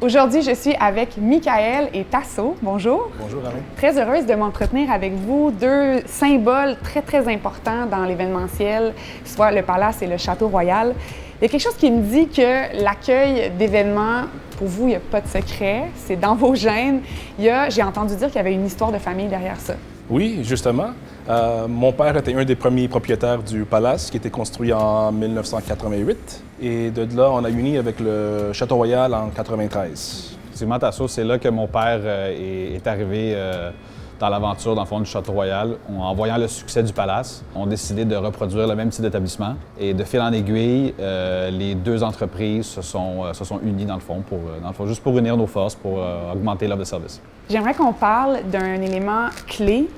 Aujourd'hui, je suis avec Michael et Tasso. Bonjour. Bonjour, Alain. Très heureuse de m'entretenir avec vous, deux symboles très importants dans l'événementiel, soit le Palace et le Château Royal. Il y a quelque chose qui me dit que l'accueil d'événements, pour vous, il n'y a pas de secret, c'est dans vos gènes. J'ai entendu dire qu'il y avait une histoire de famille derrière ça. Oui, justement. Mon père était un des premiers propriétaires du Palace qui était construit en 1988. Et de là, on a uni avec le Château Royal en 1993. Effectivement, Tasso, c'est là que mon père est arrivé dans l'aventure, dans le fond, du Château Royal. En voyant le succès du Palace, on a décidé de reproduire le même type d'établissement. Et de fil en aiguille, les deux entreprises se sont unies, dans le fond, juste pour unir nos forces, pour augmenter l'offre de service. J'aimerais qu'on parle d'un élément clé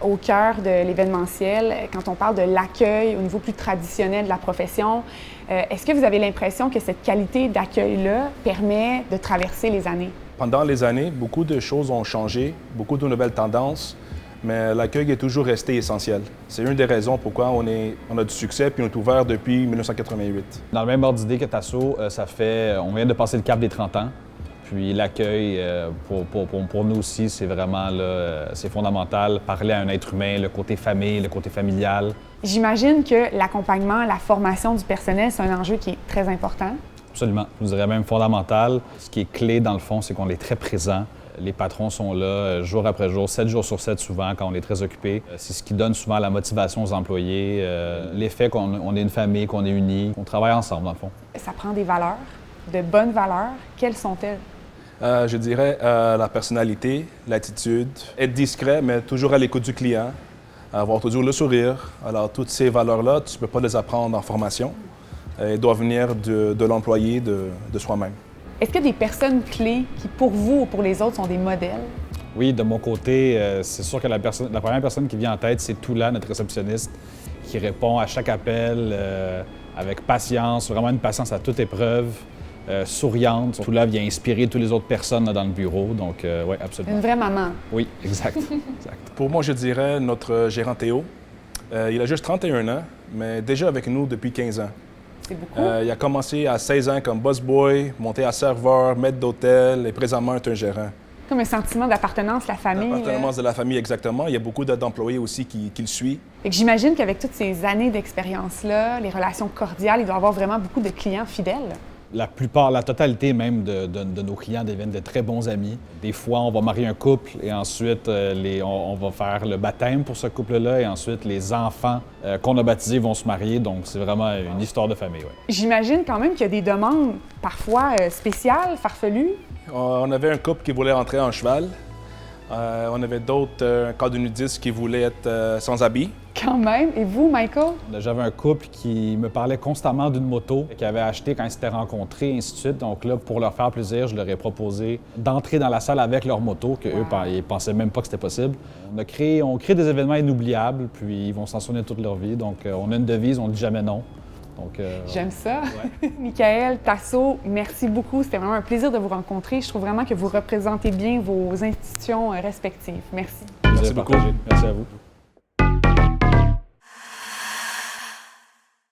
au cœur de l'événementiel, quand on parle de l'accueil au niveau plus traditionnel de la profession. Est-ce que vous avez l'impression que cette qualité d'accueil-là permet de traverser les années? Pendant les années, beaucoup de choses ont changé, beaucoup de nouvelles tendances, mais l'accueil est toujours resté essentiel. C'est une des raisons pourquoi on a du succès puis on est ouvert depuis 1988. Dans le même ordre d'idée que Tasso, on vient de passer le cap des 30 ans. Puis l'accueil, pour nous aussi, c'est vraiment c'est fondamental. Parler à un être humain, le côté famille, le côté familial. J'imagine que l'accompagnement, la formation du personnel, c'est un enjeu qui est très important. Absolument. Je dirais même fondamental. Ce qui est clé, dans le fond, c'est qu'on est très présent. Les patrons sont là jour après jour, 7 jours sur 7 souvent, quand on est très occupé. C'est ce qui donne souvent la motivation aux employés, l'effet qu'on est une famille, qu'on est unis, qu'on travaille ensemble, dans le fond. Ça prend des valeurs, de bonnes valeurs. Quelles sont-elles? Je dirais la personnalité, l'attitude, être discret, mais toujours à l'écoute du client, avoir toujours le sourire. Alors, toutes ces valeurs-là, tu ne peux pas les apprendre en formation. Elles doivent venir de l'employé, de soi-même. Est-ce qu'il y a des personnes clés qui, pour vous ou pour les autres, sont des modèles? Oui, de mon côté, c'est sûr que la première personne qui vient en tête, c'est Toula, notre réceptionniste, qui répond à chaque appel avec patience, vraiment une patience à toute épreuve. Souriante. Toula vient inspirer toutes les autres personnes là, dans le bureau. Donc, oui, absolument. Une vraie maman. Oui, exact. Exact. Pour moi, je dirais notre gérant Théo. Il a juste 31 ans, mais déjà avec nous depuis 15 ans. C'est beaucoup. Il a commencé à 16 ans comme boss-boy, monté à serveur, maître d'hôtel et présentement est un gérant. Comme un sentiment d'appartenance, la famille. L'appartenance de la famille, exactement. Il y a beaucoup d'employés aussi qui le suivent. J'imagine qu'avec toutes ces années d'expérience-là, les relations cordiales, il doit y avoir vraiment beaucoup de clients fidèles. La totalité même de nos clients deviennent de très bons amis. Des fois, on va marier un couple et ensuite, on va faire le baptême pour ce couple-là et ensuite, les enfants qu'on a baptisés vont se marier. Donc, c'est vraiment une histoire de famille. Ouais. J'imagine quand même qu'il y a des demandes parfois spéciales, farfelues. On avait un couple qui voulait rentrer en cheval. On avait d'autres cas de nudistes qui voulaient être sans habit. Quand même. Et vous, Michael? J'avais un couple qui me parlait constamment d'une moto qu'ils avaient achetée quand ils s'étaient rencontrés, et ainsi de suite. Donc là, pour leur faire plaisir, je leur ai proposé d'entrer dans la salle avec leur moto, qu'eux, ils pensaient même pas que c'était possible. On crée des événements inoubliables, puis ils vont s'en souvenir toute leur vie. Donc, on a une devise, on ne dit jamais non. J'aime ça. Ouais. Michael, Tasso, merci beaucoup. C'était vraiment un plaisir de vous rencontrer. Je trouve vraiment que vous représentez bien vos institutions respectives. Merci. Merci beaucoup. Merci à vous.